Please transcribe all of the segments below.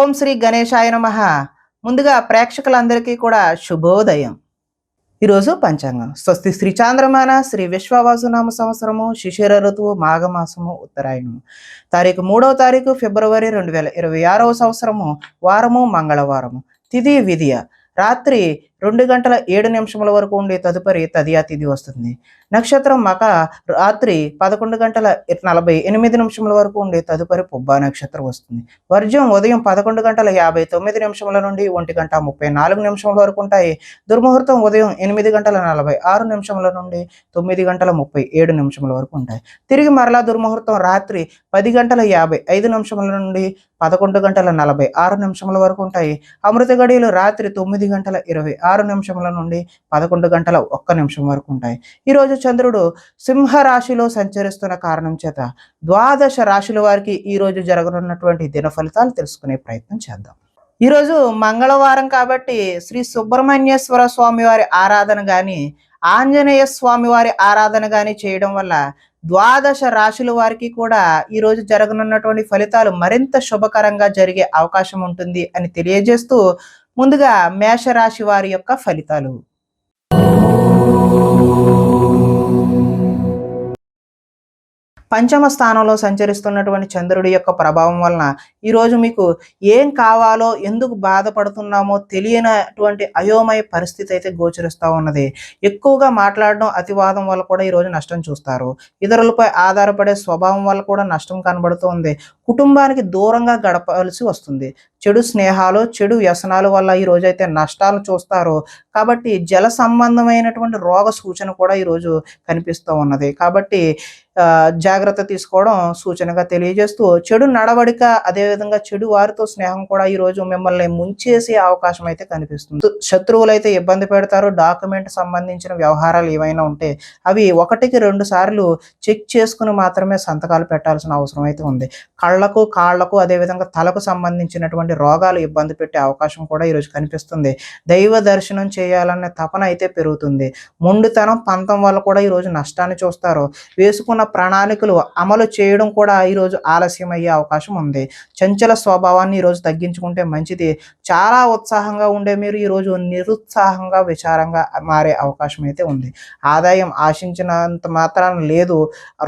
ఓం శ్రీ గణేశాయ నమః. ముందుగా ప్రేక్షకులందరికీ కూడా శుభోదయం. ఈరోజు పంచాంగం స్వస్తి శ్రీ చాంద్రమాన శ్రీ విశ్వవాసునామ సంవత్సరము శిశిర ఋతువు మాఘమాసము ఉత్తరాయణము తారీఖు 3వ తారీఖు ఫిబ్రవరి 2026వ సంవత్సరము వారము మంగళవారము తిథి విధియ రాత్రి 2:07 వరకు ఉండే తదుపరి తదియా తిథి వస్తుంది. నక్షత్రం మక రాత్రి 11:48 వరకు ఉండే తదుపరి పుబ్బా నక్షత్రం వస్తుంది. వర్జ్యం ఉదయం 11:59 నుండి 1:34 వరకు ఉంటాయి. దుర్ముహూర్తం ఉదయం 8:46 నుండి 9:37 వరకు ఉంటాయి. తిరిగి మరలా దుర్ముహూర్తం రాత్రి 10:55 నుండి 11:46 వరకు ఉంటాయి. అమృత గడియలు రాత్రి 9:26 నుండి 11:01 వరకు ఉంటాయి. ఈరోజు చంద్రుడు సింహ రాశిలో సంచరిస్తున్న కారణం చేత 12 రాశుల వారికి ఈ రోజు జరగనున్నటువంటి దిన ఫలితాలు తెలుసుకునే ప్రయత్నం చేద్దాం. ఈరోజు మంగళవారం కాబట్టి శ్రీ సుబ్రహ్మణ్యేశ్వర స్వామి వారి ఆరాధన గాని ఆంజనేయ స్వామి వారి ఆరాధన గాని చేయడం వల్ల 12 రాశుల వారికి కూడా ఈరోజు జరగనున్నటువంటి ఫలితాలు మరింత శుభకరంగా జరిగే అవకాశం ఉంటుంది అని తెలియజేస్తూ ముందుగా మేషరాశి వారి యొక్క ఫలితాలు. పంచమ స్థానంలో సంచరిస్తున్నటువంటి చంద్రుడి యొక్క ప్రభావం వలన ఈరోజు మీకు ఏం కావాలో ఎందుకు బాధపడుతున్నామో తెలియనటువంటి అయోమయ పరిస్థితి అయితే గోచరిస్తూ ఉన్నది. ఎక్కువగా మాట్లాడడం అతివాదం వల్ల కూడా ఈరోజు నష్టం చూస్తారు. ఇతరులపై ఆధారపడే స్వభావం వల్ల కూడా నష్టం కనబడుతుంది. కుటుంబానికి దూరంగా గడపాల్సి వస్తుంది. చెడు స్నేహాలు చెడు వ్యసనాల వల్ల ఈ రోజైతే నష్టాలు చూస్తారు. కాబట్టి జల సంబంధమైనటువంటి రోగ సూచన కూడా ఈరోజు కనిపిస్తూ ఉన్నది. కాబట్టి జాగ్రత్త తీసుకోవడం సూచనగా తెలియజేస్తూ చెడు నడవడిక అదేవిధంగా చెడు వారితో స్నేహం కూడా ఈరోజు మిమ్మల్ని ముంచేసే అవకాశం అయితే కనిపిస్తుంది. శత్రువులు అయితే ఇబ్బంది పెడతారు. డాక్యుమెంట్ సంబంధించిన వ్యవహారాలు ఏవైనా ఉంటే అవి 1-2 సార్లు చెక్ చేసుకుని మాత్రమే సంతకాలు పెట్టాల్సిన అవసరం అయితే ఉంది. కళ్ళకు కాళ్లకు అదేవిధంగా తలకు సంబంధించినటువంటి రోగాలు ఇబ్బంది పెట్టే అవకాశం కూడా ఈరోజు కనిపిస్తుంది. దైవ దర్శనం చేయాలనే తపన అయితే పెరుగుతుంది. మొండితనం పంతం వల్ల కూడా ఈరోజు నష్టాన్ని చూస్తారు. వేసుకున్న ప్రణాళికలు అమలు చేయడం కూడా ఈరోజు ఆలస్యం అయ్యే అవకాశం ఉంది. చంచల స్వభావాన్ని ఈరోజు తగ్గించుకుంటే మంచిది. చాలా ఉత్సాహంగా ఉండే మీరు ఈరోజు నిరుత్సాహంగా విచారంగా మారే అవకాశం అయితే ఉంది. ఆదాయం ఆశించినంత మాత్రాన లేదు.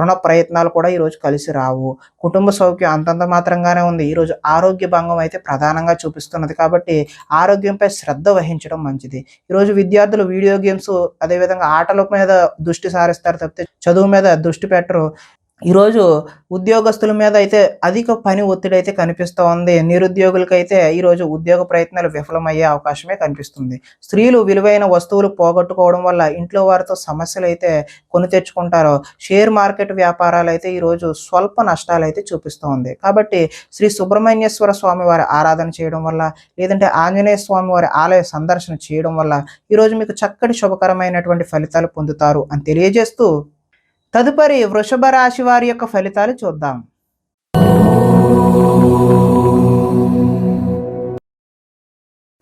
రుణ ప్రయత్నాలు కూడా ఈరోజు కలిసి రావు. కుటుంబ సౌఖ్యం అంతంత మాత్రంగానే ఉంది. ఈరోజు ఆరోగ్య భంగం అయితే ప్రధానంగా చూపిస్తున్నది. కాబట్టి ఆరోగ్యంపై శ్రద్ధ వహించడం మంచిది. ఈరోజు విద్యార్థులు వీడియో గేమ్స్ అదేవిధంగా ఆటల మీద దృష్టి సారిస్తారు తప్పితే చదువు మీద దృష్టి పెట్టరు. ఈరోజు ఉద్యోగస్తుల మీద అయితే అధిక పని ఒత్తిడి అయితే కనిపిస్తూ ఉంది. నిరుద్యోగులకైతే ఈరోజు ఉద్యోగ ప్రయత్నాలు విఫలమయ్యే అవకాశమే కనిపిస్తుంది. స్త్రీలు విలువైన వస్తువులు పోగొట్టుకోవడం వల్ల ఇంట్లో వారితో సమస్యలు అయితే కొని తెచ్చుకుంటారు. షేర్ మార్కెట్ వ్యాపారాలు అయితే ఈరోజు స్వల్ప నష్టాలు అయితే చూపిస్తూ ఉంది. కాబట్టి శ్రీ సుబ్రహ్మణ్యేశ్వర స్వామి వారి ఆరాధన చేయడం వల్ల లేదంటే ఆంజనేయ స్వామి వారి ఆలయ సందర్శన చేయడం వల్ల ఈరోజు మీకు చక్కటి శుభకరమైనటువంటి ఫలితాలు పొందుతారు అని తెలియజేస్తూ తదుపరి వృషభ రాశి వారి యొక్క ఫలితాలు చూద్దాం.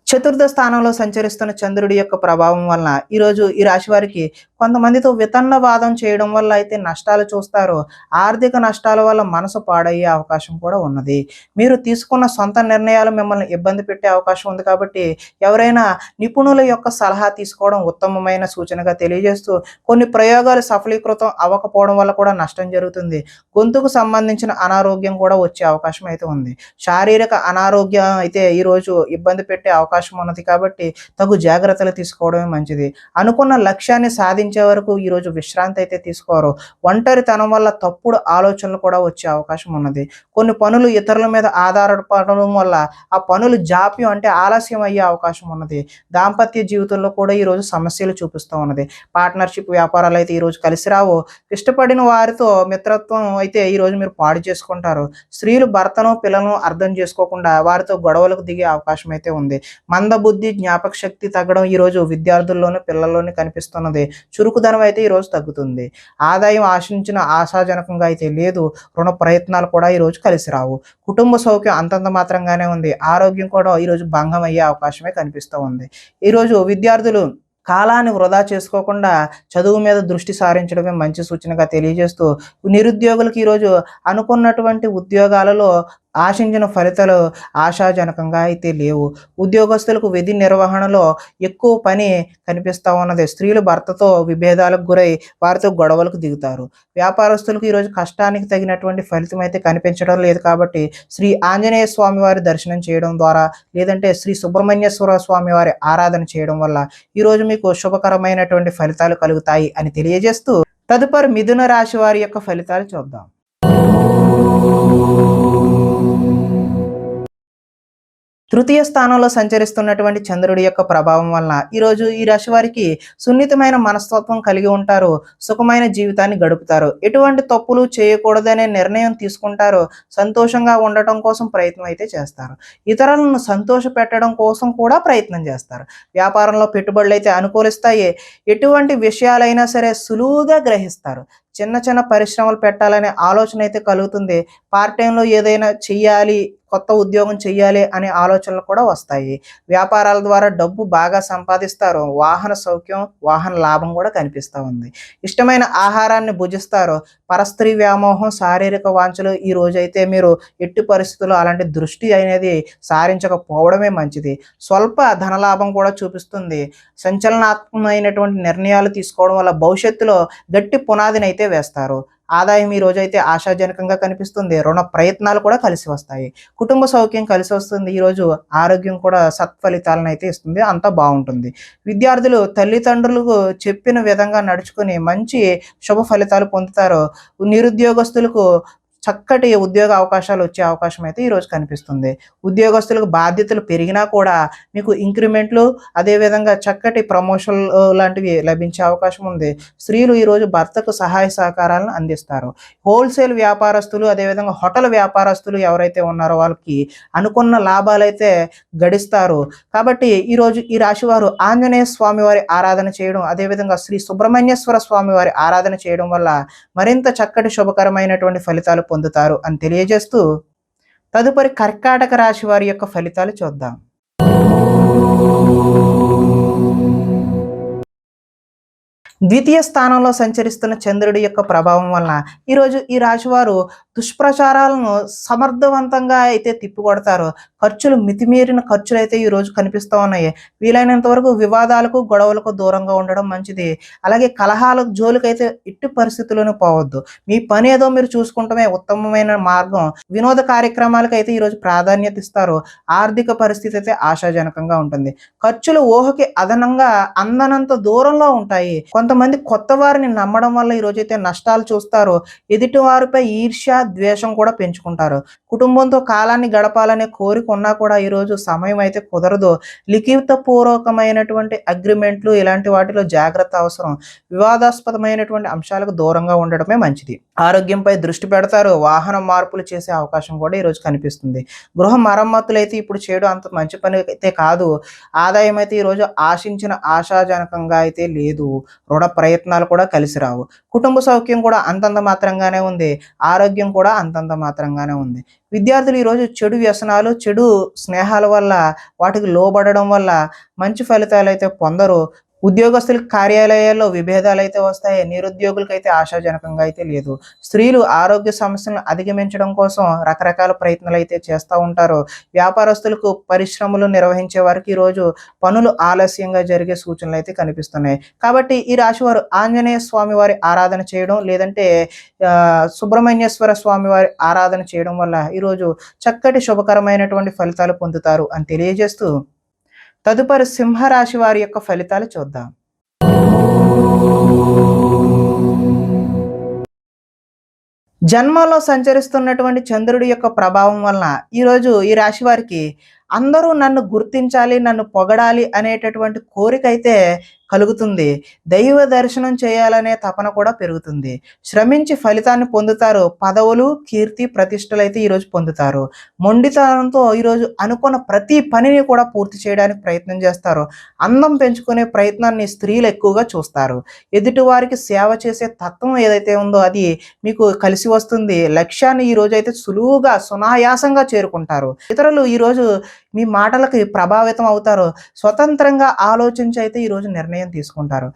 చతుర్థ స్థానంలో సంచరిస్తున్న చంద్రుడి యొక్క ప్రభావం వలన ఈరోజు ఈ రాశి వారికి కొంతమందితో వితన్నవాదం చేయడం వల్ల అయితే నష్టాలు చూస్తారు. ఆర్థిక నష్టాల వల్ల మనసు పాడయ్యే అవకాశం కూడా ఉన్నది. మీరు తీసుకున్న సొంత నిర్ణయాలు మిమ్మల్ని ఇబ్బంది పెట్టే అవకాశం ఉంది. కాబట్టి ఎవరైనా నిపుణుల యొక్క సలహా తీసుకోవడం ఉత్తమమైన సూచనగా తెలియజేస్తూ కొన్ని ప్రయోగాలు సఫలీకృతం అవ్వకపోవడం వల్ల కూడా నష్టం జరుగుతుంది. గొంతుకు సంబంధించిన అనారోగ్యం కూడా వచ్చే అవకాశం అయితే ఉంది. శారీరక అనారోగ్యం అయితే ఈరోజు ఇబ్బంది పెట్టే అవకాశం ఉన్నది. కాబట్టి తగు జాగ్రత్తలు తీసుకోవడమే మంచిది. అనుకున్న లక్ష్యాన్ని సాధించే వరకు ఈరోజు విశ్రాంతి అయితే తీసుకోరు. ఒంటరితనం వల్ల తప్పుడు ఆలోచనలు కూడా వచ్చే అవకాశం ఉన్నది. కొన్ని పనులు ఇతరుల మీద ఆధారపడడం వల్ల ఆ పనులు జాప్యం అంటే ఆలస్యం అయ్యే అవకాశం ఉన్నది. దాంపత్య జీవితంలో కూడా ఈరోజు సమస్యలు చూపిస్తూ ఉన్నది. పార్ట్నర్షిప్ వ్యాపారాలు అయితే ఈరోజు కలిసి రావు. ఇష్టపడిన వారితో మిత్రత్వం అయితే ఈరోజు మీరు పాడు చేసుకుంటారు. స్త్రీలు భర్తను పిల్లలను అర్థం చేసుకోకుండా వారితో గొడవలకు దిగే అవకాశం అయితే ఉంది. మందబుద్ధి జ్ఞాపక శక్తి తగ్గడం ఈరోజు విద్యార్థుల్లోని పిల్లల్లోనే కనిపిస్తున్నది. చురుకుదనం అయితే ఈరోజు తగ్గుతుంది. ఆదాయం ఆశించిన ఆశాజనకంగా అయితే లేదు. రుణ ప్రయత్నాలు కూడా ఈరోజు కలిసి రావు. కుటుంబ సౌఖ్యం అంతంత మాత్రంగానే ఉంది. ఆరోగ్యం కూడా ఈరోజు భంగం అయ్యే అవకాశమే కనిపిస్తూ ఉంది. ఈరోజు విద్యార్థులు కాలాన్ని వృధా చేసుకోకుండా చదువు మీద దృష్టి సారించడమే మంచి సూచనగా తెలియజేస్తూ నిరుద్యోగులకు ఈరోజు అనుకున్నటువంటి ఉద్యోగాలలో ఆశించిన ఫలితాలు ఆశాజనకంగా అయితే లేవు. ఉద్యోగస్తులకు విధి నిర్వహణలో ఎక్కువ పని కనిపిస్తా ఉన్నది. స్త్రీలు భర్తతో విభేదాలకు గురై వారితో గొడవలకు దిగుతారు. వ్యాపారస్తులకు ఈరోజు కష్టానికి తగినటువంటి ఫలితం అయితే కనిపించడం లేదు కాబట్టి శ్రీ ఆంజనేయ స్వామి వారి దర్శనం చేయడం ద్వారా, లేదంటే శ్రీ సుబ్రహ్మణ్యేశ్వర స్వామి వారి ఆరాధన చేయడం వల్ల ఈరోజు మీకు శుభకరమైనటువంటి ఫలితాలు కలుగుతాయి అని తెలియజేస్తూ, తదుపరి మిథున రాశి వారి యొక్క ఫలితాలు చూద్దాం. తృతీయ స్థానంలో సంచరిస్తున్నటువంటి చంద్రుడి యొక్క ప్రభావం వలన ఈరోజు ఈ రాశి వారికి సున్నితమైన మనస్తత్వం కలిగి ఉంటారు. సుఖమైన జీవితాన్ని గడుపుతారు. ఎటువంటి తప్పులు చేయకూడదనే నిర్ణయం తీసుకుంటారు. సంతోషంగా ఉండటం కోసం ప్రయత్నం అయితే చేస్తారు. ఇతరులను సంతోష పెట్టడం కోసం కూడా ప్రయత్నం చేస్తారు. వ్యాపారంలో పెట్టుబడులు అయితే అనుకూలిస్తాయి. ఎటువంటి విషయాలైనా సరే సులువుగా గ్రహిస్తారు. చిన్న చిన్న పరిశ్రమలు పెట్టాలనే ఆలోచన అయితే కలుగుతుంది. పార్ట్ టైంలో ఏదైనా చెయ్యాలి, కొత్త ఉద్యోగం చెయ్యాలి అనే ఆలోచనలు కూడా వస్తాయి. వ్యాపారాల ద్వారా డబ్బు బాగా సంపాదిస్తారు. వాహన సౌఖ్యం, వాహన లాభం కూడా కనిపిస్తూ ఉంది. ఇష్టమైన ఆహారాన్ని భుజిస్తారు. పరస్త్రీ వ్యామోహం, శారీరక వాంఛలు ఈ రోజైతే మీరు ఎట్టి పరిస్థితుల్లో అలాంటి దృష్టి అనేది సారించకపోవడమే మంచిది. స్వల్ప ధనలాభం కూడా చూపిస్తుంది. సంచలనాత్మకమైనటువంటి నిర్ణయాలు తీసుకోవడం వల్ల భవిష్యత్తులో గట్టి పునాదిని అయితే వేస్తారు. ఆదాయం ఈ రోజైతే ఆశాజనకంగా కనిపిస్తుంది. రుణ ప్రయత్నాలు కూడా కలిసి వస్తాయి. కుటుంబ సౌఖ్యం కలిసి వస్తుంది. ఈరోజు ఆరోగ్యం కూడా సత్ఫలితాలను అయితే ఇస్తుంది. అంతా బాగుంటుంది. విద్యార్థులు తల్లిదండ్రులకు చెప్పిన విధంగా నడుచుకుని మంచి శుభ ఫలితాలు పొందుతారు. నిరుద్యోగస్తులకు చక్కటి ఉద్యోగ అవకాశాలు వచ్చే అవకాశం అయితే ఈరోజు కనిపిస్తుంది. ఉద్యోగస్తులకు బాధ్యతలు పెరిగినా కూడా మీకు ఇంక్రిమెంట్లు, అదేవిధంగా చక్కటి ప్రమోషన్ లాంటివి లభించే అవకాశం ఉంది. స్త్రీలు ఈరోజు భర్తకు సహాయ సహకారాలను అందిస్తారు. హోల్సేల్ వ్యాపారస్తులు, అదేవిధంగా హోటల్ వ్యాపారస్తులు ఎవరైతే ఉన్నారో వాళ్ళకి అనుకున్న లాభాలు అయితే గడిస్తారు. కాబట్టి ఈరోజు ఈ రాశి వారు ఆంజనేయ స్వామి వారి ఆరాధన చేయడం, అదేవిధంగా శ్రీ సుబ్రహ్మణ్యేశ్వర స్వామి వారి ఆరాధన చేయడం వల్ల మరింత చక్కటి శుభకరమైనటువంటి ఫలితాలు పొందుతారు అని తెలియజేస్తూ, తదుపరి కర్కాటక రాశి వారి యొక్క ఫలితాలు చూద్దాం. ద్వితీయ స్థానంలో సంచరిస్తున్న చంద్రుడి యొక్క ప్రభావం వలన ఈరోజు ఈ రాశివారు దుష్ప్రచారాలను సమర్థవంతంగా అయితే తిప్పికొడతారు. ఖర్చులు మితిమీరిన ఖర్చులు అయితే ఈరోజు కనిపిస్తూ ఉన్నాయి. వీలైనంత వరకు వివాదాలకు, గొడవలకు దూరంగా ఉండడం మంచిది. అలాగే కలహాలకు జోలికైతే ఎట్టి పరిస్థితుల్లోనూ పోవద్దు. మీ పని ఏదో మీరు చూసుకుంటమే ఉత్తమమైన మార్గం. వినోద కార్యక్రమాలకు అయితే ఈరోజు ప్రాధాన్యత ఇస్తారు. ఆర్థిక పరిస్థితి అయితే ఆశాజనకంగా ఉంటుంది. ఖర్చులు ఊహకి అదనంగా అందనంత దూరంలో ఉంటాయి. కొంతమంది కొత్త వారిని నమ్మడం వల్ల ఈరోజైతే నష్టాలు చూస్తారు. ఎదుటి వారిపై ఈర్ష్య, ద్వేషం కూడా పెంచుకుంటారు. కుటుంబంతో కాలాన్ని గడపాలనే కోరిక ఉన్నా కూడా ఈరోజు సమయం అయితే కుదరదు. లిఖిత పూర్వకమైనటువంటి అగ్రిమెంట్లు ఇలాంటి వాటిలో జాగ్రత్త అవసరం. వివాదాస్పదమైనటువంటి అంశాలకు దూరంగా ఉండడమే మంచిది. ఆరోగ్యంపై దృష్టి పెడతారు. వాహన మార్పులు చేసే అవకాశం కూడా ఈరోజు కనిపిస్తుంది. గృహ మరమ్మతులు అయితే ఇప్పుడు చేయడం అంత మంచి పని అయితే కాదు. ఆదాయం అయితే ఈరోజు ఆశించిన ఆశాజనకంగా అయితే లేదు. రుణ ప్రయత్నాలు కూడా కలిసి రావు. కుటుంబ సౌఖ్యం కూడా అంతంత మాత్రంగానే ఉంది. ఆరోగ్యం కూడా అంతంత మాత్రంగానే ఉంది. విద్యార్థులు ఈరోజు చెడు వ్యసనాలు, చెడు స్నేహాల వల్ల, వాటికి లోబడడం వల్ల మంచి ఫలితాలు అయితే పొందరు. ఉద్యోగస్తులకు కార్యాలయాల్లో విభేదాలు అయితే వస్తాయి. నిరుద్యోగులకైతే ఆశాజనకంగా అయితే లేదు. స్త్రీలు ఆరోగ్య సమస్యలను అధిగమించడం కోసం రకరకాల ప్రయత్నాలు అయితే చేస్తూ ఉంటారు. వ్యాపారస్తులకు, పరిశ్రమలు నిర్వహించే వారికి ఈరోజు పనులు ఆలస్యంగా జరిగే సూచనలు అయితే కనిపిస్తున్నాయి. కాబట్టి ఈ రాశి వారు ఆంజనేయ స్వామి వారి ఆరాధన చేయడం, లేదంటే సుబ్రహ్మణ్యేశ్వర స్వామి వారి ఆరాధన చేయడం వల్ల ఈరోజు చక్కటి శుభకరమైనటువంటి ఫలితాలు పొందుతారు అని తెలియజేస్తూ, తదుపరి సింహరాశి వారి యొక్క ఫలితాలు చూద్దాం. జన్మలో సంచరిస్తున్నటువంటి చంద్రుడి యొక్క ప్రభావం వలన ఈరోజు ఈ రాశి వారికి అందరూ నన్ను గుర్తించాలి, నన్ను పొగడాలి అనేటటువంటి కోరిక అయితే కలుగుతుంది. దైవ దర్శనం చేయాలనే తపన కూడా పెరుగుతుంది. శ్రమించి ఫలితాన్ని పొందుతారు. పదవులు, కీర్తి, ప్రతిష్టలు అయితే ఈరోజు పొందుతారు. మొండితనంతో ఈరోజు అనుకున్న ప్రతి పనిని కూడా పూర్తి చేయడానికి ప్రయత్నం చేస్తారు. అందం పెంచుకునే ప్రయత్నాన్ని స్త్రీలు ఎక్కువగా చూస్తారు. ఎదుటి వారికి సేవ చేసే తత్వం ఏదైతే ఉందో అది మీకు కలిసి వస్తుంది. లక్ష్యాన్ని ఈ రోజు అయితే సులువుగా, సునాయాసంగా చేరుకుంటారు. ఇతరులు ఈరోజు మీ మాటలకి ప్రభావితం అవుతారు. స్వతంత్రంగా ఆలోచించి అయితే ఈరోజు నిర్ణయం తీసుకుంటారు.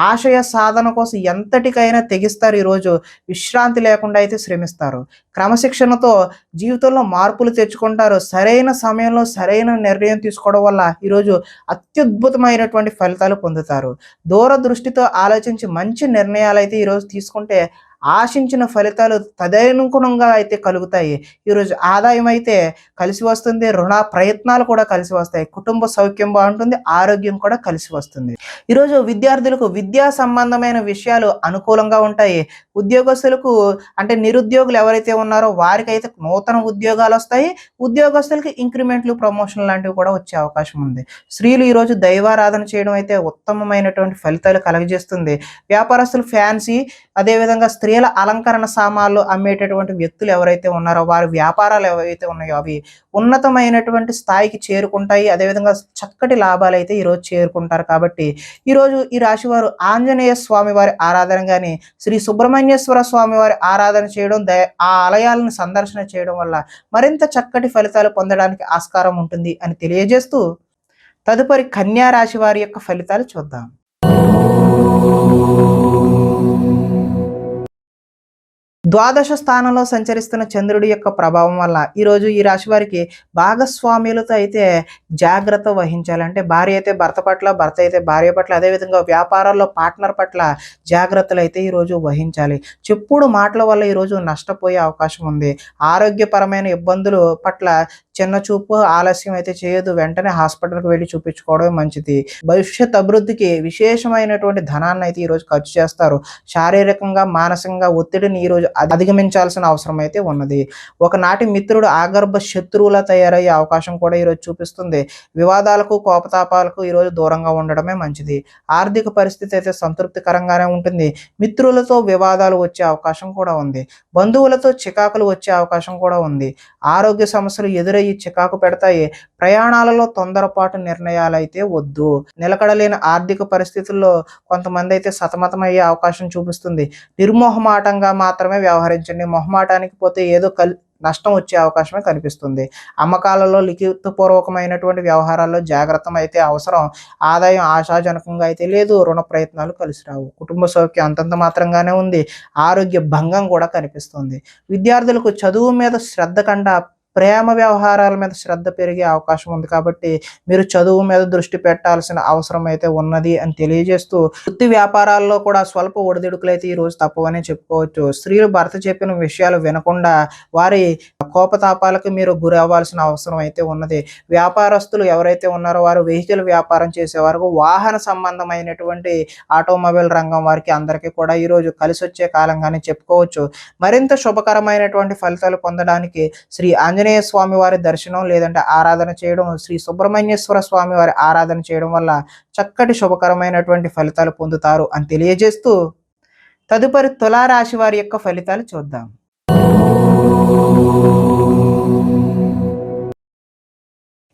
ఆశయ సాధన కోసం ఎంతటికైనా తెగిస్తారు. ఈరోజు విశ్రాంతి లేకుండా అయితే శ్రమిస్తారు. క్రమశిక్షణతో జీవితంలో మార్పులు తెచ్చుకుంటారు. సరైన సమయంలో సరైన నిర్ణయం తీసుకోవడం వల్ల ఈరోజు అత్యద్భుతమైనటువంటి ఫలితాలు పొందుతారు. దూరదృష్టితో ఆలోచించి మంచి నిర్ణయాలైతే ఈరోజు తీసుకుంటే ఆశించిన ఫలితాలు తదనుగుణంగా అయితే కలుగుతాయి. ఈరోజు ఆదాయం అయితే కలిసి వస్తుంది. రుణ ప్రయత్నాలు కూడా కలిసి వస్తాయి. కుటుంబ సౌఖ్యం బాగుంటుంది. ఆరోగ్యం కూడా కలిసి వస్తుంది. ఈరోజు విద్యార్థులకు విద్యా సంబంధమైన విషయాలు అనుకూలంగా ఉంటాయి. ఉద్యోగస్తులకు అంటే నిరుద్యోగులు ఎవరైతే ఉన్నారో వారికైతే నూతన ఉద్యోగాలు వస్తాయి. ఉద్యోగస్తులకి ఇంక్రిమెంట్లు, ప్రమోషన్ లాంటివి కూడా వచ్చే అవకాశం ఉంది. స్త్రీలు ఈరోజు దైవారాధన చేయడం అయితే ఉత్తమమైనటువంటి ఫలితాలు కలగజేస్తుంది. వ్యాపారస్తులు ఫ్యాన్సీ, అదేవిధంగా స్త్రీల అలంకరణ సామాన్లు అమ్మేటటువంటి వ్యక్తులు ఎవరైతే ఉన్నారో వారి వ్యాపారాలు ఏవైతే ఉన్నాయో అవి ఉన్నతమైనటువంటి స్థాయికి చేరుకుంటాయి. అదేవిధంగా చక్కటి లాభాలు అయితే ఈరోజు చేరుకుంటారు. కాబట్టి ఈరోజు ఈ రాశి వారు ఆంజనేయ స్వామి వారి ఆరాధన కానీ, శ్రీ సుబ్రహ్మణ్యేశ్వర స్వామి వారి ఆరాధన చేయడం, ఆ ఆలయాలను సందర్శన చేయడం వల్ల మరింత చక్కటి ఫలితాలు పొందడానికి ఆస్కారం ఉంటుంది అని తెలియజేస్తూ తదుపరి కన్యా రాశి వారి యొక్క ఫలితాలు చూద్దాం. ద్వాదశ స్థానంలో సంచరిస్తున్న చంద్రుడి యొక్క ప్రభావం వల్ల ఈరోజు ఈ రాశి వారికి భాగస్వామ్యులతో అయితే జాగ్రత్త వహించాలి. అంటే భార్య అయితే భర్త పట్ల, భర్త అయితే భార్య పట్ల, అదేవిధంగా వ్యాపారాల్లో పార్ట్నర్ పట్ల జాగ్రత్తలు అయితే ఈరోజు వహించాలి. చెప్పుడు మాటల వల్ల ఈరోజు నష్టపోయే అవకాశం ఉంది. ఆరోగ్యపరమైన ఇబ్బందులు పట్ల చిన్న చూపు, ఆలస్యం అయితే చేయదు. వెంటనే హాస్పిటల్కి వెళ్ళి చూపించుకోవడమే మంచిది. భవిష్యత్ అభివృద్ధికి విశేషమైనటువంటి ధనాన్ని అయితే ఈరోజు ఖర్చు చేస్తారు. శారీరకంగా, మానసికంగా ఒత్తిడిని ఈరోజు అధిగమించాల్సిన అవసరం అయితే ఉన్నది. ఒకనాటి మిత్రుడు ఆగర్భ శత్రువులా తయారయ్యే అవకాశం కూడా ఈరోజు చూపిస్తుంది. వివాదాలకు, కోపతాపాలకు ఈరోజు దూరంగా ఉండడమే మంచిది. ఆర్థిక పరిస్థితి అయితే సంతృప్తికరంగానే ఉంటుంది. మిత్రులతో వివాదాలు వచ్చే అవకాశం కూడా ఉంది. బంధువులతో చికాకులు వచ్చే అవకాశం కూడా ఉంది. ఆరోగ్య సమస్యలు ఎదురయ్యి చికాకు పెడతాయి. ప్రయాణాలలో తొందరపాటు నిర్ణయాలు అయితే వద్దు. నిలకడలేని ఆర్థిక పరిస్థితుల్లో కొంతమంది అయితే సతమతమయ్యే అవకాశం చూపిస్తుంది. నిర్మోహమాటంగా మాత్రమే వ్యవహరించండి. మొహమాటానికి పోతే ఏదో నష్టం వచ్చే అవకాశమే కనిపిస్తుంది. అమ్మకాలలో లిఖితపూర్వకమైనటువంటి వ్యవహారాల్లో జాగ్రత్త అయితే అవసరం. ఆదాయం ఆశాజనకంగా అయితే లేదు. రుణ ప్రయత్నాలు కలిసి రావు. కుటుంబ సౌఖ్యం అంతంత మాత్రంగానే ఉంది. ఆరోగ్య భంగం కూడా కనిపిస్తుంది. విద్యార్థులకు చదువు మీద శ్రద్ధ కన్నా ప్రేమ వ్యవహారాల మీద శ్రద్ధ పెరిగే అవకాశం ఉంది. కాబట్టి మీరు చదువు మీద దృష్టి పెట్టాల్సిన అవసరం అయితే ఉన్నది అని తెలియజేస్తూ వృత్తి వ్యాపారాల్లో కూడా స్వల్ప ఒడిదుడుకులు అయితే ఈరోజు తప్పవనే చెప్పుకోవచ్చు. స్త్రీలు భర్త చెప్పిన విషయాలు వినకుండా వారి కోపతాపాలకు మీరు గురి అవ్వాల్సిన అవసరం అయితే ఉన్నది. వ్యాపారస్తులు ఎవరైతే ఉన్నారో వారు వెహికల్ వ్యాపారం చేసేవారు, వాహన సంబంధమైనటువంటి ఆటోమొబైల్ రంగం వారికి అందరికీ కూడా ఈరోజు కలిసి వచ్చే కాలంగానే చెప్పుకోవచ్చు. మరింత శుభకరమైనటువంటి ఫలితాలు పొందడానికి శ్రీ ఆంజనేయ స్వామి వారి దర్శనం లేదంటే ఆరాధన చేయడం, శ్రీ సుబ్రహ్మణ్యేశ్వర స్వామి వారి ఆరాధన చేయడం వల్ల చక్కటి శుభకరమైనటువంటి ఫలితాలు పొందుతారు అని తెలియజేస్తూ తదుపరి తులారాశి వారి యొక్క ఫలితాలు చూద్దాం.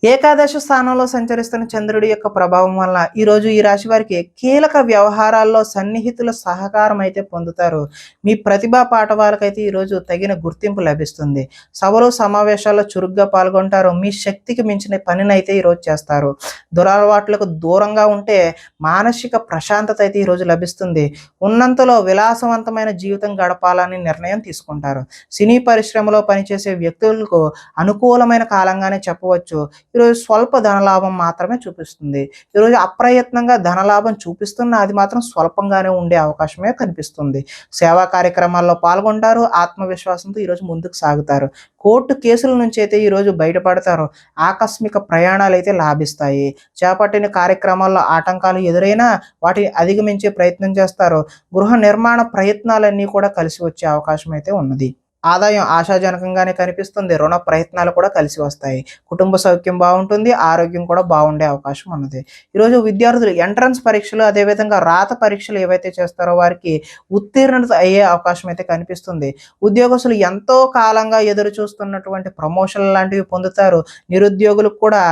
ఏకాదశ స్థానంలో సంచరిస్తున్న చంద్రుడి యొక్క ప్రభావం వల్ల ఈరోజు ఈ రాశి వారికి కీలక వ్యవహారాల్లో సన్నిహితుల సహకారం అయితే పొందుతారు. మీ ప్రతిభా పాఠవాలకైతే ఈరోజు తగిన గుర్తింపు లభిస్తుంది. సభలు, సమావేశాల్లో చురుగ్గా పాల్గొంటారు. మీ శక్తికి మించిన పనిని అయితే ఈరోజు చేస్తారు. దురలవాట్లకు దూరంగా ఉంటే మానసిక ప్రశాంతత అయితే ఈరోజు లభిస్తుంది. ఉన్నంతలో విలాసవంతమైన జీవితం గడపాలని నిర్ణయం తీసుకుంటారు. సినీ పరిశ్రమలో పనిచేసే వ్యక్తులకు అనుకూలమైన కాలంగానే చెప్పవచ్చు. ఈరోజు స్వల్ప ధనలాభం మాత్రమే చూపిస్తుంది. ఈరోజు అప్రయత్నంగా ధనలాభం చూపిస్తున్న అది మాత్రం స్వల్పంగానే ఉండే అవకాశమే కనిపిస్తుంది. సేవా కార్యక్రమాల్లో పాల్గొంటారు. ఆత్మవిశ్వాసంతో ఈరోజు ముందుకు సాగుతారు. కోర్టు కేసుల నుంచి అయితే ఈరోజు బయటపడతారు. ఆకస్మిక ప్రయాణాలు అయితే లాభిస్తాయి. చేపట్టిన కార్యక్రమాల్లో ఆటంకాలు ఎదురైనా వాటిని అధిగమించే ప్రయత్నం చేస్తారు. గృహ నిర్మాణ ప్రయత్నాలన్నీ కూడా కలిసి వచ్చే అవకాశం అయితే ఉన్నది. ఆదాయం ఆశాజనకంగానే కనిపిస్తుంది. రుణ ప్రయత్నాలు కూడా కలిసి వస్తాయి. కుటుంబ సౌఖ్యం బాగుంటుంది. ఆరోగ్యం కూడా బాగుండే అవకాశం ఉన్నది. ఈరోజు విద్యార్థులు ఎంట్రన్స్ పరీక్షలు, అదేవిధంగా రాత పరీక్షలు ఏవైతే చేస్తారో వారికి ఉత్తీర్ణత అయ్యే అవకాశం అయితే కనిపిస్తుంది. ఉద్యోగస్తులు ఎంతో కాలంగా ఎదురు చూస్తున్నటువంటి ప్రమోషన్లు లాంటివి పొందుతారు. నిరుద్యోగులకు కూడా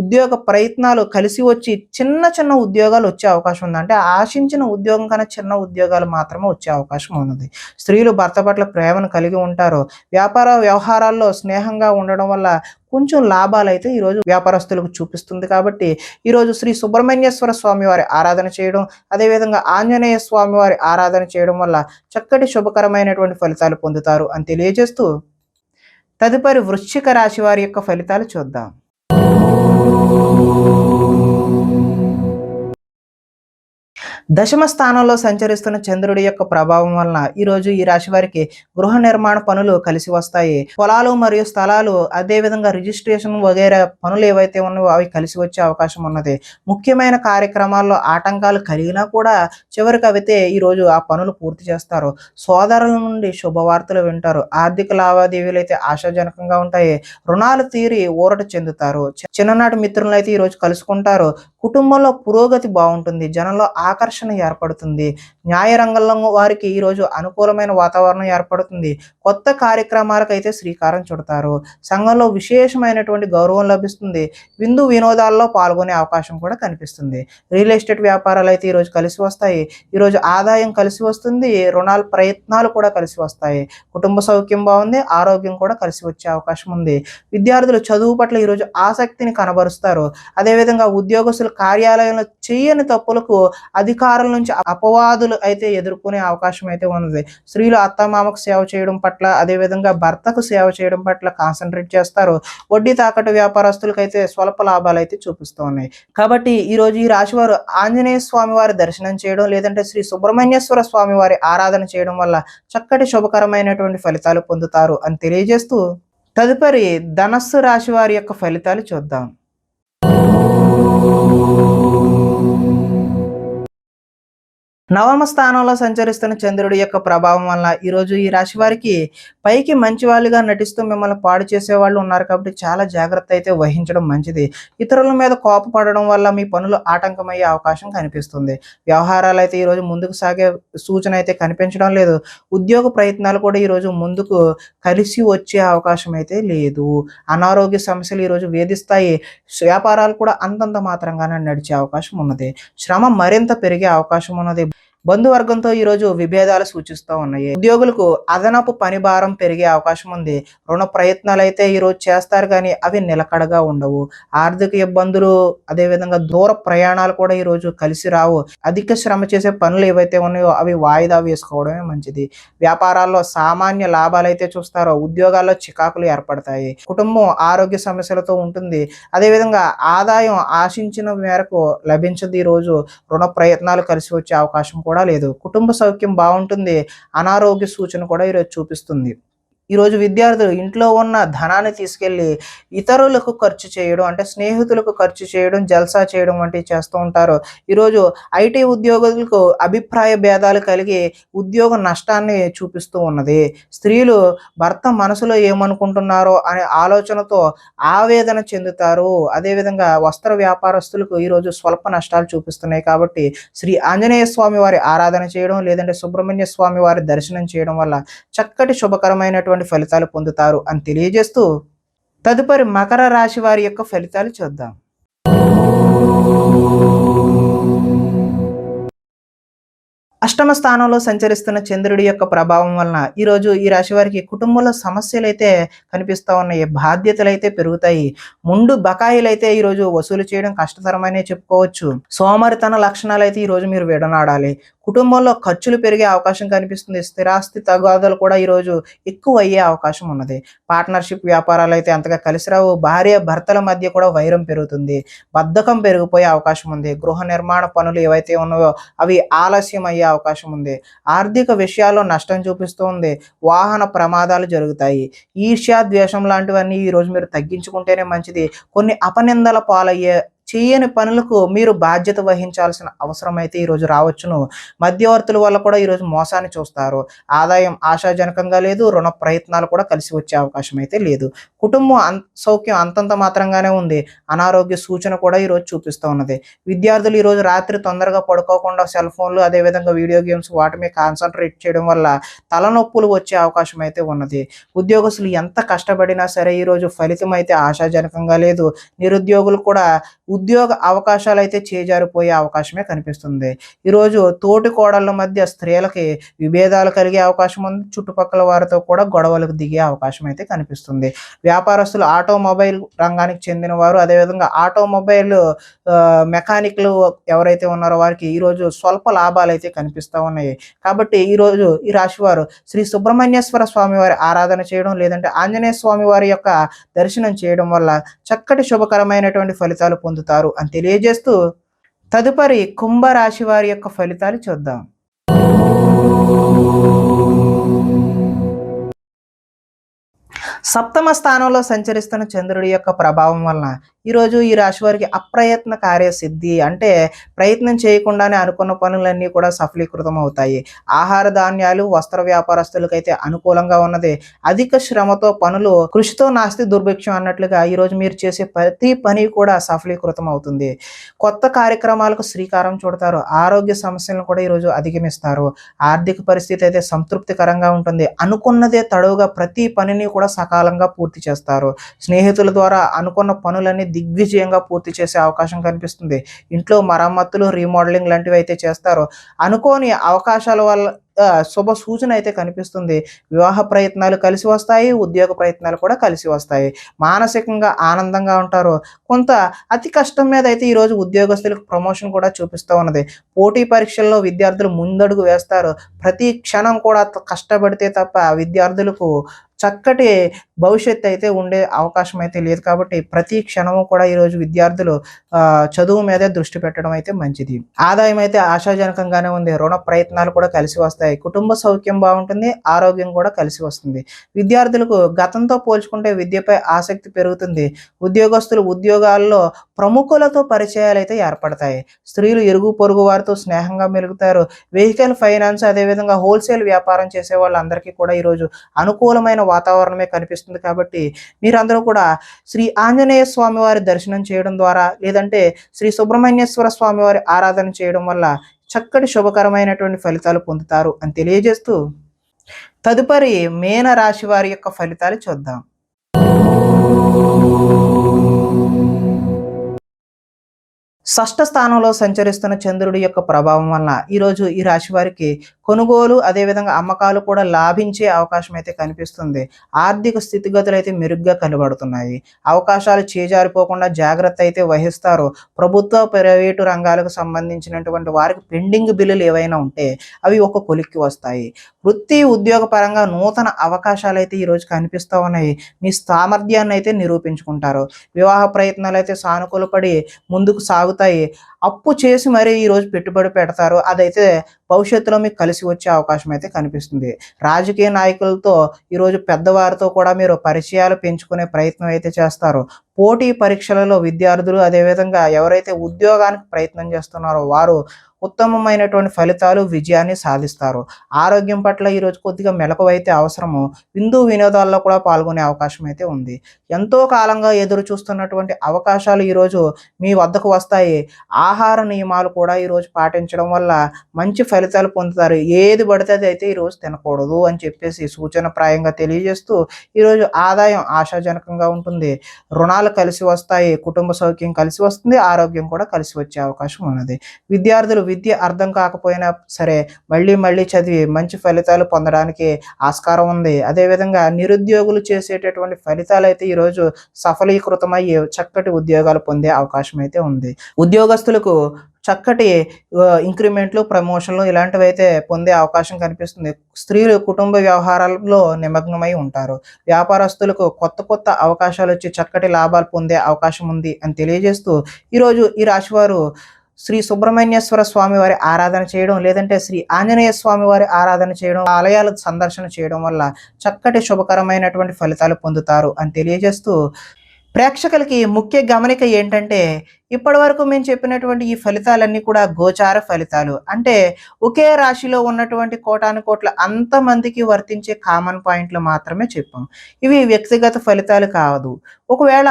ఉద్యోగ ప్రయత్నాలు కలిసి వచ్చి చిన్న చిన్న ఉద్యోగాలు వచ్చే అవకాశం ఉంది. అంటే ఆశించిన ఉద్యోగం కన్నా చిన్న ఉద్యోగాలు మాత్రమే వచ్చే అవకాశం ఉన్నది. స్త్రీలు భర్త పట్ల ప్రేమను కలిగి ఉంటారు. వ్యాపార వ్యవహారాల్లో స్నేహంగా ఉండడం వల్ల కొంచెం లాభాలైతే ఈరోజు వ్యాపారస్తులకు చూపిస్తుంది. కాబట్టి ఈరోజు శ్రీ సుబ్రహ్మణ్యేశ్వర స్వామి వారి ఆరాధన చేయడం, అదేవిధంగా ఆంజనేయ స్వామి వారి ఆరాధన చేయడం వల్ల చక్కటి శుభకరమైనటువంటి ఫలితాలు పొందుతారు అని తెలియజేస్తూ, తదుపరి వృశ్చిక రాశి వారి యొక్క ఫలితాలు చూద్దాం. దశమ స్థానంలో సంచరిస్తున్న చంద్రుడి యొక్క ప్రభావం వలన ఈరోజు ఈ రాశి వారికి గృహ నిర్మాణ పనులు కలిసి వస్తాయి. పొలాలు మరియు స్థలాలు, అదేవిధంగా రిజిస్ట్రేషన్ వగైరా పనులు ఏవైతే ఉన్నాయో అవి కలిసి వచ్చే అవకాశం ఉన్నది. ముఖ్యమైన కార్యక్రమాల్లో ఆటంకాలు కలిగినా కూడా చివరికి అయితే ఈరోజు ఆ పనులు పూర్తి చేస్తారు. సోదరుల నుండి శుభవార్తలు వింటారు. ఆర్థిక లావాదేవీలు అయితే ఆశాజనకంగా ఉంటాయి. రుణాలు తీరి ఊరట చెందుతారు. చిన్ననాటి మిత్రులను అయితే ఈరోజు కలుసుకుంటారు. కుటుంబంలో పురోగతి బాగుంటుంది. జనంలో ఆకర్షణ ఏర్పడుతుంది. న్యాయ రంగంలో వారికి ఈరోజు అనుకూలమైన వాతావరణం ఏర్పడుతుంది. కొత్త కార్యక్రమాలకు అయితే శ్రీకారం చుడతారు. సంఘంలో విశేషమైనటువంటి గౌరవం లభిస్తుంది. విందు వినోదాల్లో పాల్గొనే అవకాశం కూడా కనిపిస్తుంది. రియల్ ఎస్టేట్ వ్యాపారాలు అయితే ఈరోజు కలిసి వస్తాయి. ఈరోజు ఆదాయం కలిసి వస్తుంది. రుణాల ప్రయత్నాలు కూడా కలిసి వస్తాయి. కుటుంబ సౌఖ్యం బాగుంది. ఆరోగ్యం కూడా కలిసి వచ్చే అవకాశం ఉంది. విద్యార్థులు చదువు పట్ల ఈరోజు ఆసక్తిని కనబరుస్తారు. అదేవిధంగా ఉద్యోగస్తులు కార్యాలయంలో చేయని తప్పులకు అధికారుల నుంచి అపవాదులు అయితే ఎదుర్కొనే అవకాశం అయితే ఉన్నది. స్త్రీలు అత్తమామకు సేవ చేయడం పట్ల, అదేవిధంగా భర్తకు సేవ చేయడం పట్ల కాన్సన్ట్రేట్ చేస్తారు. వడ్డీ తాకట్టు వ్యాపారస్తులకు అయితే స్వల్ప లాభాలు అయితే చూపిస్తూ ఉన్నాయి. కాబట్టి ఈరోజు ఈ రాశి వారు ఆంజనేయ స్వామి వారి దర్శనం చేయడం, లేదంటే శ్రీ సుబ్రహ్మణ్యేశ్వర స్వామి వారి ఆరాధన చేయడం వల్ల చక్కటి శుభకరమైనటువంటి ఫలితాలు పొందుతారు అని తెలియజేస్తూ, తదుపరి ధనస్సు రాశి వారి యొక్క ఫలితాలు చూద్దాం. నవమ స్థానంలో సంచరిస్తున్న చంద్రుడి యొక్క ప్రభావం వల్ల ఈరోజు ఈ రాశి వారికి పైకి మంచి వాళ్ళుగా నటిస్తూ మిమ్మల్ని పాడు చేసే వాళ్ళు ఉన్నారు. కాబట్టి చాలా జాగ్రత్త అయితే వహించడం మంచిది. ఇతరుల మీద కోపపడడం వల్ల మీ పనులు ఆటంకమయ్యే అవకాశం కనిపిస్తుంది. వ్యవహారాలు అయితే ఈరోజు ముందుకు సాగే సూచన అయితే కనిపించడం లేదు. ఉద్యోగ ప్రయత్నాలు కూడా ఈరోజు ముందుకు కలిసి వచ్చే అవకాశం అయితే లేదు. అనారోగ్య సమస్యలు ఈరోజు వేధిస్తాయి. వ్యాపారాలు కూడా అంతంత మాత్రంగానే నడిచే అవకాశం ఉన్నది. శ్రమ మరింత పెరిగే అవకాశం ఉన్నది. బంధువర్గంతో ఈరోజు విభేదాలు సూచిస్తూ ఉన్నాయి. ఉద్యోగులకు అదనపు పని భారం పెరిగే అవకాశం ఉంది. రుణ ప్రయత్నాలు అయితే ఈరోజు చేస్తారు, కానీ అవి నిలకడగా ఉండవు. ఆర్థిక ఇబ్బందులు, అదేవిధంగా దూర ప్రయాణాలు కూడా ఈరోజు కలిసి రావు. అధిక శ్రమ చేసే పనులు ఏవైతే ఉన్నాయో అవి వాయిదా వేసుకోవడమే మంచిది. వ్యాపారాల్లో సామాన్య లాభాలు అయితే చూస్తారో, ఉద్యోగాల్లో చికాకులు ఏర్పడతాయి. కుటుంబం ఆరోగ్య సమస్యలతో ఉంటుంది. అదేవిధంగా ఆదాయం ఆశించిన మేరకు లభించదు. ఈరోజు రుణ ప్రయత్నాలు కలిసి వచ్చే అవకాశం కూడా లేదు. కుటుంబ సౌఖ్యం బాగుంటుంది. అనారోగ్య సూచన కూడా ఈరోజు చూపిస్తుంది. ఈరోజు విద్యార్థులు ఇంట్లో ఉన్న ధనాన్ని తీసుకెళ్ళి ఇతరులకు ఖర్చు చేయడం, అంటే స్నేహితులకు ఖర్చు చేయడం, జల్సా చేయడం వంటివి చేస్తూ ఉంటారు. ఈరోజు ఐటీ ఉద్యోగులకు అభిప్రాయ భేదాలు కలిగి ఉద్యోగ నష్టాన్ని చూపిస్తూ ఉన్నది. స్త్రీలు భర్త మనసులో ఏమనుకుంటున్నారో అనే ఆలోచనతో ఆవేదన చెందుతారు. అదేవిధంగా వస్త్ర వ్యాపారస్తులకు ఈరోజు స్వల్ప నష్టాలు చూపిస్తున్నాయి. కాబట్టి శ్రీ ఆంజనేయ స్వామి వారి ఆరాధన చేయడం, లేదంటే సుబ్రహ్మణ్య స్వామి వారి దర్శనం చేయడం వల్ల చక్కటి శుభకరమైనటువంటి ఫలితాలు పొందుతారు అని తెలియజేస్తూ, తదుపరి మకర రాశి వారి యొక్క ఫలితాలు చూద్దాం. అష్టమ స్థానంలో సంచరిస్తున్న చంద్రుడి యొక్క ప్రభావం వలన ఈరోజు ఈ రాశి వారికి కుటుంబంలో సమస్యలు అయితే కనిపిస్తూ ఉన్నాయి. బాధ్యతలు అయితే పెరుగుతాయి. ముందు బకాయిలు అయితే ఈరోజు వసూలు చేయడం కష్టతరమనే చెప్పుకోవచ్చు. సోమరితన లక్షణాలు అయితే ఈరోజు మీరు విడనాడాలి. కుటుంబంలో ఖర్చులు పెరిగే అవకాశం కనిపిస్తుంది. స్థిరాస్తి తగాదాలు కూడా ఈరోజు ఎక్కువ అయ్యే అవకాశం ఉన్నది. పార్ట్నర్షిప్ వ్యాపారాలు అయితే అంతగా కలిసి రావు. భార్య భర్తల మధ్య కూడా వైరం పెరుగుతుంది. బద్ధకం పెరిగిపోయే అవకాశం ఉంది. గృహ నిర్మాణ పనులు ఏవైతే ఉన్నాయో అవి ఆలస్యం అయ్యే అవకాశం ఉంది. ఆర్థిక విషయాల్లో నష్టం చూపిస్తుంది. వాహన ప్రమాదాలు జరుగుతాయి. ఈర్ష్య, ద్వేషం లాంటివన్నీ ఈరోజు మీరు తగ్గించుకుంటేనే మంచిది. కొన్ని అపనిందల పాలయ్యే చేయని పనులకు మీరు బాధ్యత వహించాల్సిన అవసరం అయితే ఈరోజు రావచ్చును. మధ్యవర్తుల వల్ల కూడా ఈరోజు మోసాన్ని చూస్తారు. ఆదాయం ఆశాజనకంగా లేదు. రుణ ప్రయత్నాలు కూడా కలిసి వచ్చే అవకాశం అయితే లేదు. కుటుంబం సౌఖ్యం అంతంత మాత్రంగానే ఉంది. అనారోగ్య సూచన కూడా ఈరోజు చూపిస్తూ ఉన్నది. విద్యార్థులు ఈరోజు రాత్రి తొందరగా పడుకోకుండా సెల్ ఫోన్లు, అదేవిధంగా వీడియో గేమ్స్ వాటి మీద కాన్సన్ట్రేట్ చేయడం వల్ల తలనొప్పులు వచ్చే అవకాశం అయితే ఉన్నది. ఉద్యోగస్తులు ఎంత కష్టపడినా సరే ఈరోజు ఫలితం అయితే ఆశాజనకంగా లేదు. నిరుద్యోగులు కూడా ఉద్యోగ అవకాశాలు అయితే చేజారిపోయే అవకాశమే కనిపిస్తుంది. ఈరోజు తోటి కోడళ్ళ మధ్య స్త్రీలకి విభేదాలు కలిగే అవకాశం ఉంది. చుట్టుపక్కల వారితో కూడా గొడవలకు దిగే అవకాశం అయితే కనిపిస్తుంది. వ్యాపారస్తులు ఆటోమొబైల్ రంగానికి చెందిన వారు, అదేవిధంగా ఆటోమొబైల్ మెకానిక్లు ఎవరైతే ఉన్నారో వారికి ఈరోజు స్వల్ప లాభాలైతే కనిపిస్తూ ఉన్నాయి. కాబట్టి ఈరోజు ఈ రాశి వారు శ్రీ సుబ్రహ్మణ్యేశ్వర స్వామి వారి ఆరాధన చేయడం, లేదంటే ఆంజనేయ స్వామి వారి యొక్క దర్శనం చేయడం వల్ల చక్కటి శుభకరమైనటువంటి ఫలితాలు పొందుతారు అని తెలియజేస్తూ, తదుపరి కుంభరాశి వారి యొక్క ఫలితాలు చూద్దాం. సప్తమ స్థానంలో సంచరిస్తున్న చంద్రుడి యొక్క ప్రభావం వలన ఈరోజు ఈ రాశి వారికి అప్రయత్న కార్యసిద్ధి, అంటే ప్రయత్నం చేయకుండానే అనుకున్న పనులన్నీ కూడా సఫలీకృతం అవుతాయి. ఆహార ధాన్యాలు, వస్త్ర వ్యాపారస్తులకైతే అనుకూలంగా ఉన్నది. అధిక శ్రమతో పనులు, కృషితో నాస్తి దుర్భిక్షం అన్నట్లుగా ఈరోజు మీరు చేసే ప్రతి పని కూడా సఫలీకృతం అవుతుంది. కొత్త కార్యక్రమాలకు శ్రీకారం చుడతారు. ఆరోగ్య సమస్యలను కూడా ఈరోజు అధిగమిస్తారు. ఆర్థిక పరిస్థితి అయితే సంతృప్తికరంగా ఉంటుంది. అనుకున్నదే తడవుగా ప్రతి పనిని కూడా సకాలంగా పూర్తి చేస్తారు. స్నేహితుల ద్వారా అనుకున్న పనులన్నీ దిగ్విజయంగా పూర్తి చేసే అవకాశం కనిపిస్తుంది. ఇంట్లో మరమ్మతులు, రీమోడలింగ్ లాంటివి అయితే చేస్తారు. అనుకోని అవకాశాల వల్ల శుభ సూచన అయితే కనిపిస్తుంది. వివాహ ప్రయత్నాలు కలిసి వస్తాయి. ఉద్యోగ ప్రయత్నాలు కూడా కలిసి వస్తాయి. మానసికంగా ఆనందంగా ఉంటారు. కొంత అతి కష్టం మీద అయితే ఈరోజు ఉద్యోగస్తులకు ప్రమోషన్ కూడా చూపిస్తూ ఉన్నది. పోటీ పరీక్షల్లో విద్యార్థులు ముందడుగు వేస్తారు. ప్రతి క్షణం కూడా కష్టపడితే తప్ప విద్యార్థులకు చక్కటి భవిష్యత్తు అయితే ఉండే అవకాశం అయితే లేదు. కాబట్టి ప్రతి క్షణము కూడా ఈరోజు విద్యార్థులు చదువు మీదే దృష్టి పెట్టడం అయితే మంచిది. ఆదాయం అయితే ఆశాజనకంగానే ఉంది. రుణ ప్రయత్నాలు కూడా కలిసి వస్తాయి. కుటుంబ సౌఖ్యం బాగుంటుంది. ఆరోగ్యం కూడా కలిసి వస్తుంది. విద్యార్థులకు గతంతో పోల్చుకుంటే విద్యపై ఆసక్తి పెరుగుతుంది. ఉద్యోగస్తులు ఉద్యోగాల్లో ప్రముఖులతో పరిచయాలు అయితే ఏర్పడతాయి. స్త్రీలు ఇరుగు పొరుగు వారితో స్నేహంగా మెలుగుతారు. వెహికల్ ఫైనాన్స్, అదేవిధంగా హోల్సేల్ వ్యాపారం చేసే వాళ్ళందరికీ కూడా ఈరోజు అనుకూలమైన వాతావరణమే కనిపిస్తుంది. కాబట్టి మీరందరూ కూడా శ్రీ ఆంజనేయ స్వామి వారి దర్శనం చేయడం ద్వారా, లేదంటే శ్రీ సుబ్రహ్మణ్యేశ్వర స్వామి వారి ఆరాధన చేయడం వల్ల చక్కటి శుభకరమైనటువంటి ఫలితాలు పొందుతారు అని తెలియజేస్తూ, తదుపరి మీన రాశి వారి యొక్క ఫలితాలు చూద్దాం. షష్ఠ స్థానంలో సంచరిస్తున్న చంద్రుడి యొక్క ప్రభావం వలన ఈరోజు ఈ రాశి వారికి కొనుగోలు, అదేవిధంగా అమ్మకాలు కూడా లాభించే అవకాశం అయితే కనిపిస్తుంది. ఆర్థిక స్థితిగతులు అయితే మెరుగ్గా కనబడుతున్నాయి. అవకాశాలు చేజారిపోకుండా జాగ్రత్త అయితే వహిస్తారు. ప్రభుత్వ, ప్రైవేటు రంగాలకు సంబంధించినటువంటి వారికి పెండింగ్ బిల్లులు ఏవైనా ఉంటే అవి ఒక కొలిక్కి వస్తాయి. వృత్తి, ఉద్యోగ పరంగా నూతన అవకాశాలు అయితే ఈరోజు కనిపిస్తూ ఉన్నాయి. మీ సామర్థ్యాన్ని అయితే నిరూపించుకుంటారు. వివాహ ప్రయత్నాలు అయితే సానుకూలపడి ముందుకు సాగుతాయి. అప్పు చేసి మరీ ఈరోజు పెట్టుబడి పెడతారు. అదైతే భవిష్యత్తులో మీకు కలిసి వచ్చే అవకాశం అయితే కనిపిస్తుంది. రాజకీయ నాయకులతో ఈరోజు పెద్దవారితో కూడా మీరు పరిచయాలు పెంచుకునే ప్రయత్నం అయితే చేస్తారు. పోటీ పరీక్షలలో విద్యార్థులు, అదేవిధంగా ఎవరైతే ఉద్యోగానికి ప్రయత్నం చేస్తున్నారో వారు ఉత్తమమైనటువంటి ఫలితాలు, విజయాన్ని సాధిస్తారు. ఆరోగ్యం పట్ల ఈరోజు కొద్దిగా మెలకువైతే అవసరము. విందు వినోదాల్లో కూడా పాల్గొనే అవకాశం అయితే ఉంది. ఎంతో కాలంగా ఎదురు చూస్తున్నటువంటి అవకాశాలు ఈరోజు మీ వద్దకు వస్తాయి. ఆహార నియమాలు కూడా ఈరోజు పాటించడం వల్ల మంచి ఫలితాలు పొందుతారు. ఏది పడితే అది అయితే ఈరోజు తినకూడదు అని చెప్పేసి సూచనప్రాయంగా తెలియజేస్తూ, ఈరోజు ఆదాయం ఆశాజనకంగా ఉంటుంది. రుణాలు కలిసి వస్తాయి. కుటుంబ సౌఖ్యం కలిసి వస్తుంది. ఆరోగ్యం కూడా కలిసి వచ్చే అవకాశం ఉన్నది. విద్యార్థులు విద్య అర్థం కాకపోయినా సరే మళ్ళీ చదివి మంచి ఫలితాలు పొందడానికి ఆస్కారం ఉంది. అదేవిధంగా నిరుద్యోగులు చేసేటటువంటి ఫలితాలు అయితే ఈరోజు సఫలీకృతమయ్యి చక్కటి ఉద్యోగాలు పొందే అవకాశం అయితే ఉంది. ఉద్యోగస్తులకు చక్కటి ఇంక్రిమెంట్లు, ప్రమోషన్లు ఇలాంటివి అయితే పొందే అవకాశం కనిపిస్తుంది. స్త్రీలు కుటుంబ వ్యవహారాల్లో నిమగ్నమై ఉంటారు. వ్యాపారస్తులకు కొత్త అవకాశాలు వచ్చి చక్కటి లాభాలు పొందే అవకాశం ఉంది అని తెలియజేస్తూ, ఈరోజు ఈ రాశివారు శ్రీ సుబ్రహ్మణ్యేశ్వర స్వామి వారి ఆరాధన చేయడం, లేదంటే శ్రీ ఆంజనేయ స్వామి వారి ఆరాధన చేయడం, ఆలయాల సందర్శన చేయడం వల్ల చక్కటి శుభకరమైనటువంటి ఫలితాలు పొందుతారు అని తెలియజేస్తూ, ప్రేక్షకులకి ముఖ్య గమనిక ఏంటంటే, ఇప్పటి వరకు మేము చెప్పినటువంటి ఈ ఫలితాలన్నీ కూడా గోచార ఫలితాలు. అంటే ఒకే రాశిలో ఉన్నటువంటి కోటాను కోట్ల అంతమందికి వర్తించే కామన్ పాయింట్లు మాత్రమే చెప్పాం. ఇవి వ్యక్తిగత ఫలితాలు కాదు. ఒకవేళ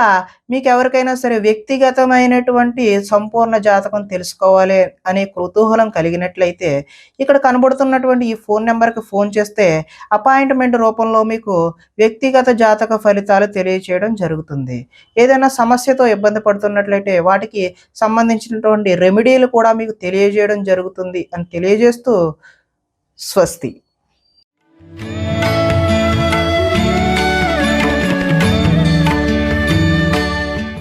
మీకు ఎవరికైనా సరే వ్యక్తిగతమైనటువంటి సంపూర్ణ జాతకం తెలుసుకోవాలి అనే కుతూహలం కలిగినట్లయితే, ఇక్కడ కనబడుతున్నటువంటి ఈ ఫోన్ నెంబర్కి ఫోన్ చేస్తే అపాయింట్మెంట్ రూపంలో మీకు వ్యక్తిగత జాతక ఫలితాలు తెలియచేయడం జరుగుతుంది. ఏదైనా సమస్యతో ఇబ్బంది పడుతున్నట్లయితే వాటి వాటికి సంబంధించినటువంటి రెమెడీలు కూడా మీకు తెలియజేయడం జరుగుతుంది అని తెలియజేస్తూ స్వస్తి.